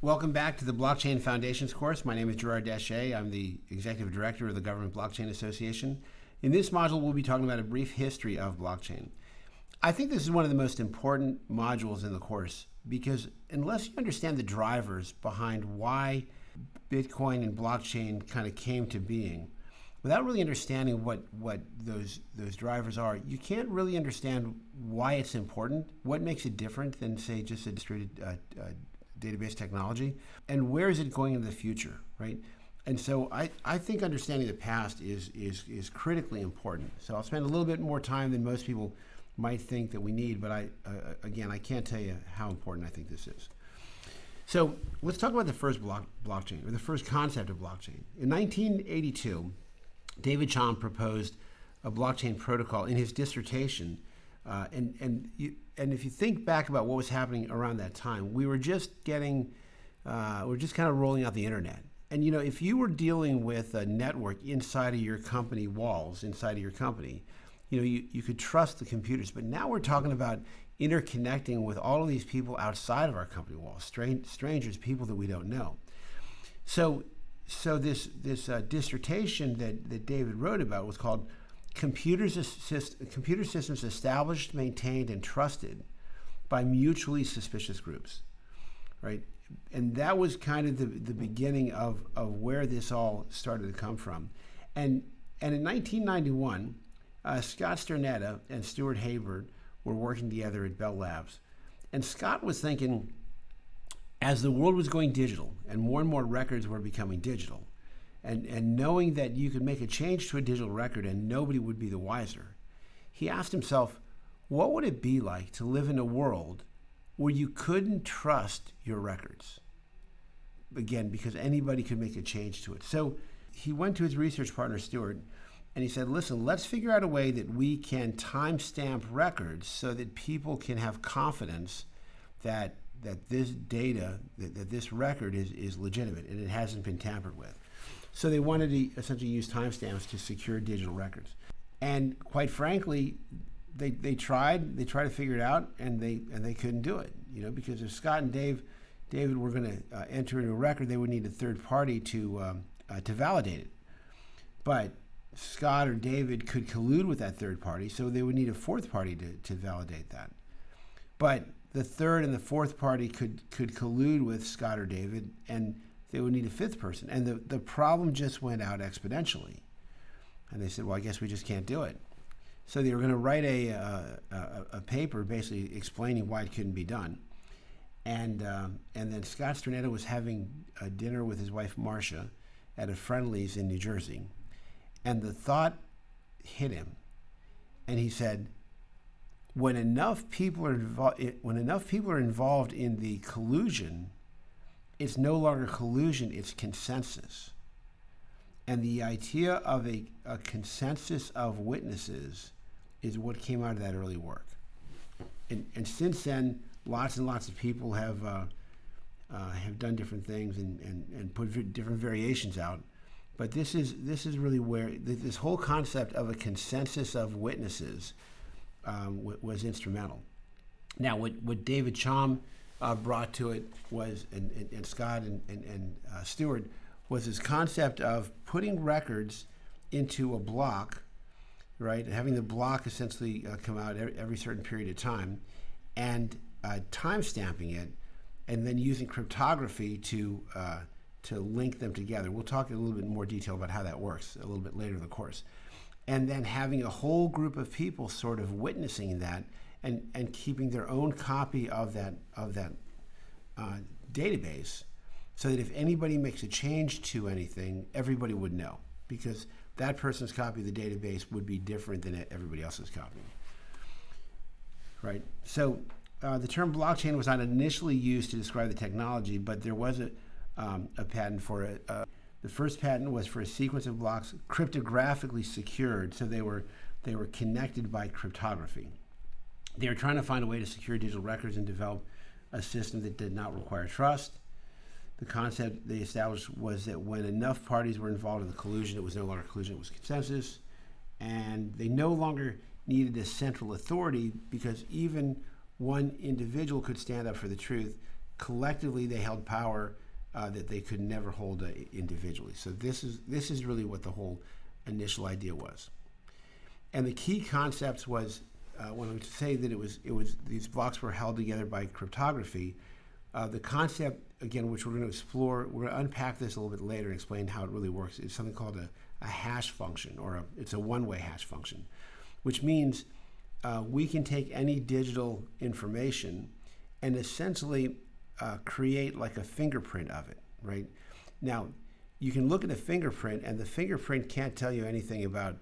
Welcome back to the Blockchain Foundations course. My name is Gerard Deshay. I'm the Executive Director of the Government Blockchain Association. In this module, we'll be talking about a brief history of blockchain. I think this is one of the most important modules in the course because unless you understand the drivers behind why Bitcoin and blockchain kind of came to being, without really understanding what those drivers are, you can't really understand why it's important, what makes it different than, say, just a distributed database technology, and where is it going in the future, right? And so I think understanding the past is critically important. So I'll spend a little bit more time than most people might think that we need, but again, I can't tell you how important I think this is. So let's talk about the first blockchain, or the first concept of blockchain. In 1982, David Chaum proposed a blockchain protocol in his dissertation, and if you think back about what was happening around that time, we were just kind of rolling out the internet. And if you were dealing with a network inside of your company walls, inside of your company, you could trust the computers. But now we're talking about interconnecting with all of these people outside of our company walls, strangers, people that we don't know. So this dissertation that David wrote about was called Computer Systems Established, Maintained, and Trusted by Mutually Suspicious Groups, right? And that was kind of the beginning of where this all started to come from. And in 1991, Scott Sternetta and Stuart Hayward were working together at Bell Labs. And Scott was thinking, as the world was going digital and more records were becoming digital, and knowing that you could make a change to a digital record and nobody would be the wiser, he asked himself, what would it be like to live in a world where you couldn't trust your records? Again, because anybody could make a change to it. So he went to his research partner, Stuart, and he said, listen, let's figure out a way that we can timestamp records so that people can have confidence that this data, that this record is legitimate and it hasn't been tampered with. So they wanted to essentially use timestamps to secure digital records. And quite frankly, they tried to figure it out, and they couldn't do it. Because if Scott and David were going to enter into a record, they would need a third party to validate it. But Scott or David could collude with that third party, so they would need a fourth party to validate that. But the third and the fourth party could collude with Scott or David, and they would need a fifth person. And the problem just went out exponentially. And they said, well, I guess we just can't do it. So they were going to write a paper basically explaining why it couldn't be done. And then Scott Sternetta was having a dinner with his wife, Marcia, at a Friendly's in New Jersey. And the thought hit him. And he said, when enough people are involved in the collusion, it's no longer collusion, it's consensus. And the idea of a consensus of witnesses is what came out of that early work. And since then, lots and lots of people have done different things and put different variations out. But this is really where this whole concept of a consensus of witnesses was instrumental. Now, what David Chaum brought to it was, and Scott and Stuart, was this concept of putting records into a block, right, and having the block essentially come out every certain period of time, and time stamping it, and then using cryptography to link them together. We'll talk in a little bit more detail about how that works a little bit later in the course. And then having a whole group of people sort of witnessing that and keeping their own copy of that database, so that if anybody makes a change to anything, everybody would know, because that person's copy of the database would be different than everybody else's copy. Right? So the term blockchain was not initially used to describe the technology, but there was a patent for it. The first patent was for a sequence of blocks cryptographically secured, so they were connected by cryptography. They were trying to find a way to secure digital records and develop a system that did not require trust. The concept they established was that when enough parties were involved in the collusion, it was no longer collusion, it was consensus. And they no longer needed a central authority, because even one individual could stand up for the truth. collectively they held power that they could never hold individually. So this is really what the whole initial idea was. And the key concepts was when we say that it was these blocks were held together by cryptography. The concept, again, which we're going to explore, we're going to unpack this a little bit later and explain how it really works. It's something called a hash function, or it's a one-way hash function, which means we can take any digital information and essentially create like a fingerprint of it, right? Now, you can look at a fingerprint, and the fingerprint can't tell you anything about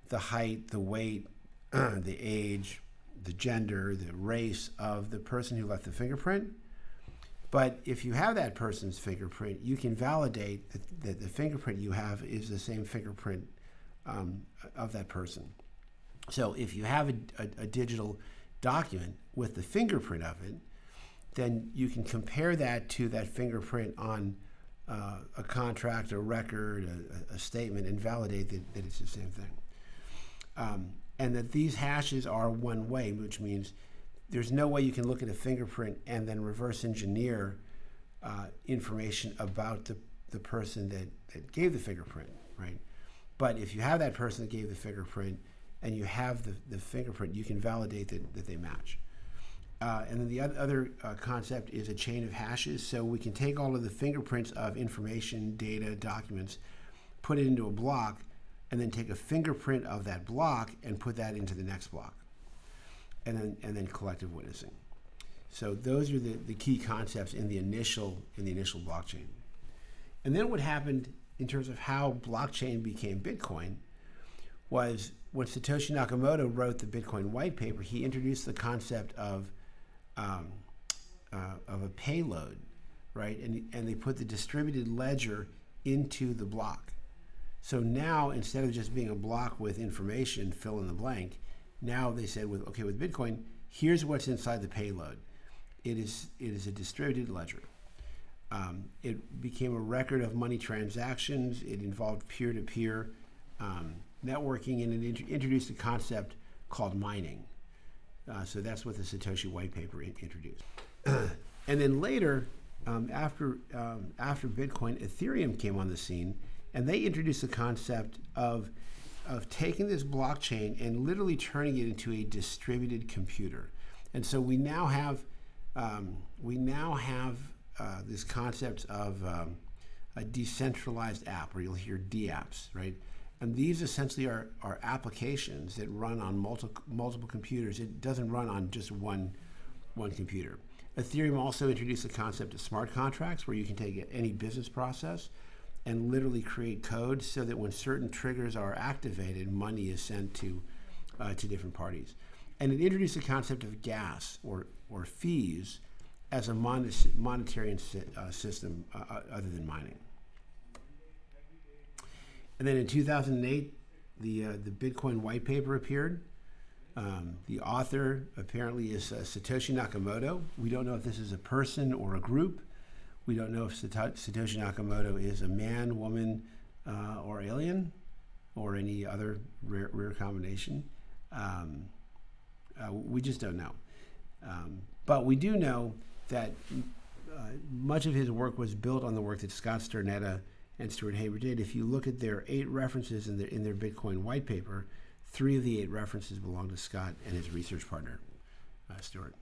the height, the weight, the age, the gender, the race of the person who left the fingerprint. But if you have that person's fingerprint, you can validate that the fingerprint you have is the same fingerprint of that person. So if you have a digital document with the fingerprint of it, then you can compare that to that fingerprint on a contract, a record, a statement, and validate that it's the same thing. And that these hashes are one way, which means there's no way you can look at a fingerprint and then reverse engineer information about the person that gave the fingerprint, right? But if you have that person that gave the fingerprint and you have the fingerprint, you can validate that they match. And then the other concept is a chain of hashes. So we can take all of the fingerprints of information, data, documents, put it into a block, and then take a fingerprint of that block and put that into the next block. And then collective witnessing. So those are the key concepts in the initial blockchain. And then what happened in terms of how blockchain became Bitcoin was when Satoshi Nakamoto wrote the Bitcoin white paper, he introduced the concept of a payload, right? And they put the distributed ledger into the block. So now, instead of just being a block with information, fill in the blank, now they said, with Bitcoin, here's what's inside the payload. It is a distributed ledger. It became a record of money transactions. It involved peer-to-peer networking, and it introduced a concept called mining. So that's what the Satoshi white paper introduced. And then later, after Bitcoin, Ethereum came on the scene, and they introduced the concept of taking this blockchain and literally turning it into a distributed computer. And so we now have this concept of a decentralized app, or you'll hear DApps, right? And these essentially are applications that run on multiple computers. It doesn't run on just one computer. Ethereum also introduced the concept of smart contracts, where you can take any business process and literally create code so that when certain triggers are activated, money is sent to different parties. And it introduced the concept of gas or fees as a monetary system other than mining. And then in 2008, the Bitcoin white paper appeared. The author apparently is Satoshi Nakamoto. We don't know if this is a person or a group. We don't know if Satoshi Nakamoto is a man, woman, or alien, or any other rare combination. We just don't know. But we do know that much of his work was built on the work that Scott Sternetta and Stuart Haber did. If you look at their 8 references in their Bitcoin white paper, 3 of the 8 references belong to Scott and his research partner, Stuart.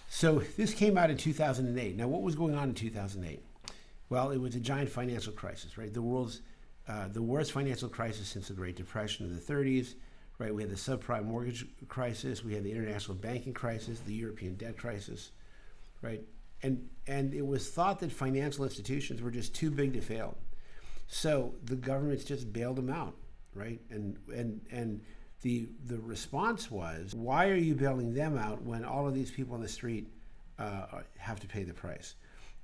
So this came out in 2008. Now, what was going on in 2008? Well, it was a giant financial crisis, right? The world's the worst financial crisis since the Great Depression of the 30s, right? We had the subprime mortgage crisis, we had the international banking crisis, the European debt crisis, right? And it was thought that financial institutions were just too big to fail. So the governments just bailed them out, right? And the response was, why are you bailing them out when all of these people on the street have to pay the price?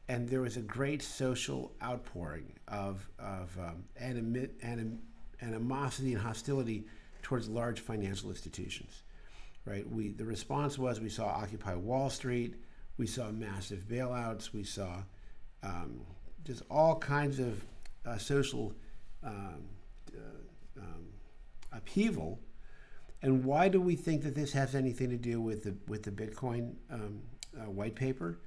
And there was a great social outpouring of animosity and hostility towards large financial institutions, right? The response was, we saw Occupy Wall Street, we saw massive bailouts, we saw just all kinds of social upheaval. And why do we think that this has anything to do with the Bitcoin white paper.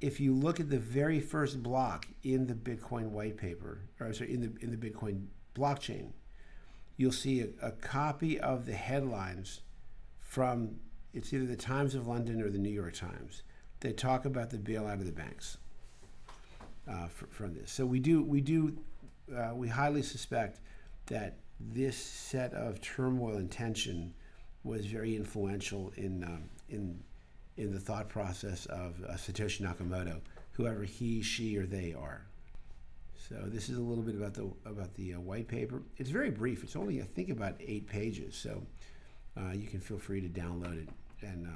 If you look at the very first block in the Bitcoin white paper, or sorry, in the Bitcoin blockchain, you'll see a copy of the headlines from, it's either the Times of London or the New York Times. They talk about the bailout of the banks from this. So we highly suspect that this set of turmoil and tension was very influential in the thought process of Satoshi Nakamoto, whoever he, she, or they are. So this is a little bit about the white paper. It's very brief. It's only, I think, about 8 pages. So you can feel free to download it and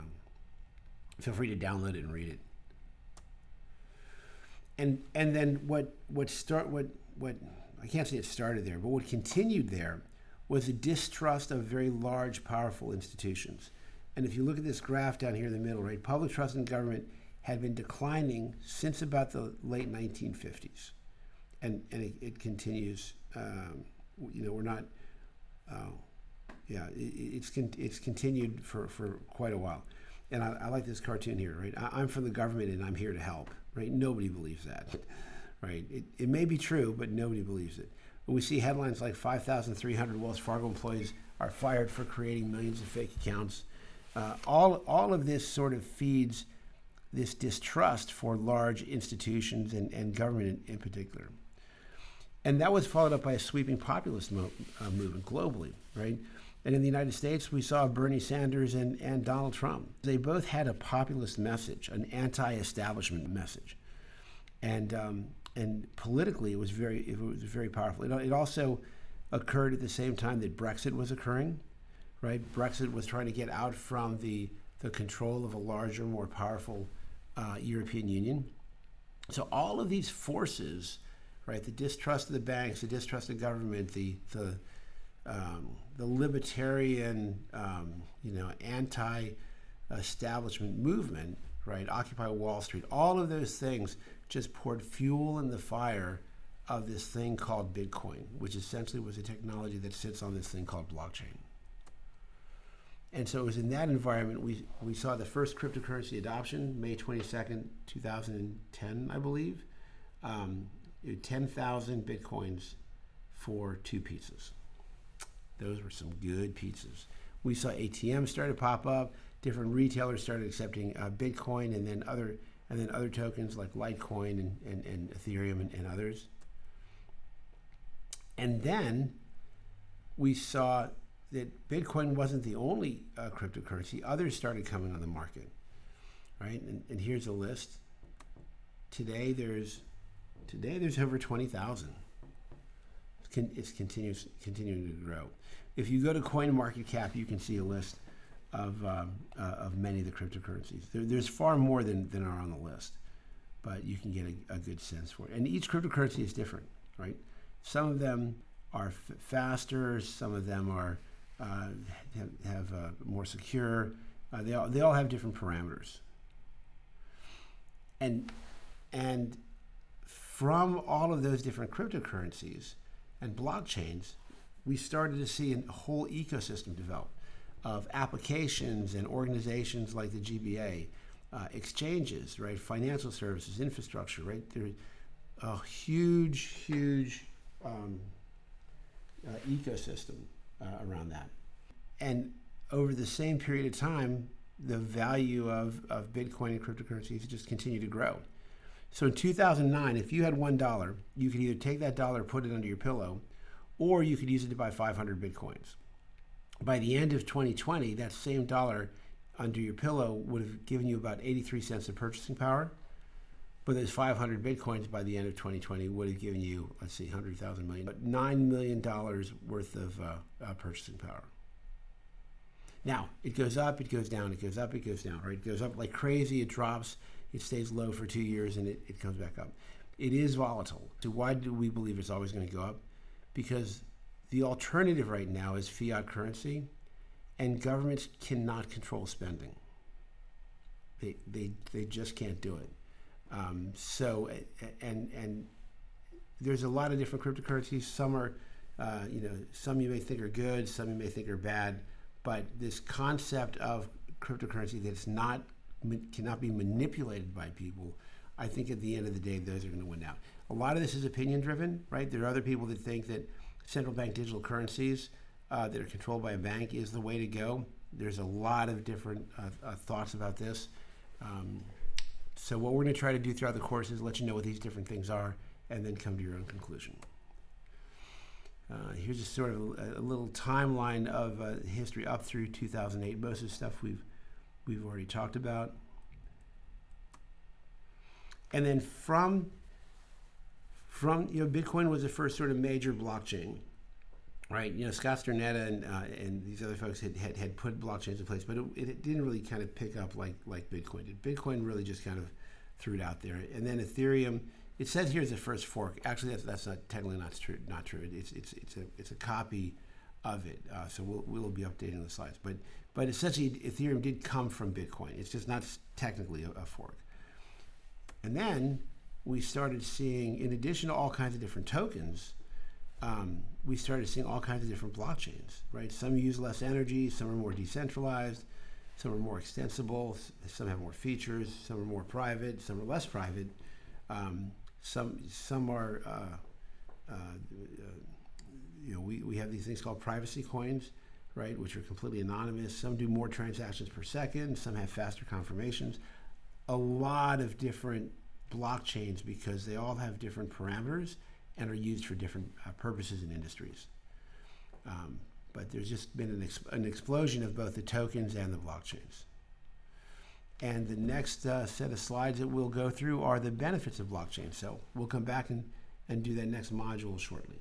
read it. And then what I can't say it started there, but what continued there was a distrust of very large, powerful institutions. And if you look at this graph down here in the middle, right, public trust in government had been declining since about the late 1950s, and it continues. We're not. It's continued for quite a while. And I like this cartoon here, right? I'm from the government and I'm here to help, right? Nobody believes that, right? It may be true, but nobody believes it. When we see headlines like 5,300 Wells Fargo employees are fired for creating millions of fake accounts, all of this sort of feeds this distrust for large institutions and government in particular. And that was followed up by a sweeping populist movement globally, right? And in the United States, we saw Bernie Sanders and Donald Trump. They both had a populist message, an anti-establishment message. And politically, it was very powerful. It also occurred at the same time that Brexit was occurring, right? Brexit was trying to get out from the control of a larger, more powerful European Union. So all of these forces, right? The distrust of the banks, the distrust of government, the libertarian, anti-establishment movement, right? Occupy Wall Street. All of those things just poured fuel in the fire of this thing called Bitcoin, which essentially was a technology that sits on this thing called blockchain. And so it was in that environment we saw the first cryptocurrency adoption, May 22nd, 2010, I believe. 10,000 Bitcoins for 2 pizzas. Those were some good pizzas. We saw ATMs start to pop up. Different retailers started accepting Bitcoin, and then other tokens like Litecoin and Ethereum and others. And then we saw that Bitcoin wasn't the only cryptocurrency. Others started coming on the market, right? And here's a list. Today there's over 20,000. It's continuing to grow. If you go to CoinMarketCap, you can see a list of many of the cryptocurrencies. There's far more than are on the list, but you can get a good sense for it. And each cryptocurrency is different, right? Some of them are faster. Some of them are have more secure. They all have different parameters. And from all of those different cryptocurrencies and blockchains, we started to see a whole ecosystem develop of applications and organizations like the GBA, exchanges, right, financial services, infrastructure, right. There's a huge ecosystem around that. And over the same period of time, the value of Bitcoin and cryptocurrencies just continued to grow. So in 2009, if you had $1, you could either take that dollar, put it under your pillow, or you could use it to buy 500 Bitcoins. By the end of 2020, that same dollar under your pillow would have given you about 83 cents of purchasing power. But those 500 Bitcoins by the end of 2020 would have given you, let's see, 100,000 million, but $9 million worth of purchasing power. Now, it goes up, it goes down, it goes up, it goes down, right? It goes up like crazy, it drops, it stays low for 2 years, and it comes back up. It is volatile. So why do we believe it's always going to go up? Because the alternative right now is fiat currency, and governments cannot control spending. They just can't do it. And there's a lot of different cryptocurrencies. Some are, some you may think are good, some you may think are bad. But this concept of cryptocurrency that's not cannot be manipulated by people, I think at the end of the day, those are going to win out. A lot of this is opinion driven, right? There are other people that think that central bank digital currencies that are controlled by a bank is the way to go. There's a lot of different thoughts about this. So what we're going to try to do throughout the course is let you know what these different things are and then come to your own conclusion. Here's just sort of a little timeline of history up through 2008. Most of the stuff we've already talked about. And then from Bitcoin was the first sort of major blockchain, right? Scott Sternetta and these other folks had put blockchains in place, but it didn't really kind of pick up like Bitcoin did. Bitcoin really just kind of threw it out there. And then Ethereum, it says here is the first fork. Actually, that's not technically not true. It's a copy of it. So we'll be updating the slides. But essentially, Ethereum did come from Bitcoin. It's just not technically a fork. And then we started seeing, in addition to all kinds of different tokens, we started seeing all kinds of different blockchains, right? Some use less energy, some are more decentralized, some are more extensible, some have more features, some are more private, some are less private. Some are, we have these things called privacy coins, right, which are completely anonymous. Some do more transactions per second, some have faster confirmations. A lot of different blockchains because they all have different parameters and are used for different purposes in industries. But there's just been an explosion of both the tokens and the blockchains. And the next set of slides that we'll go through are the benefits of blockchain. So we'll come back and do that next module shortly.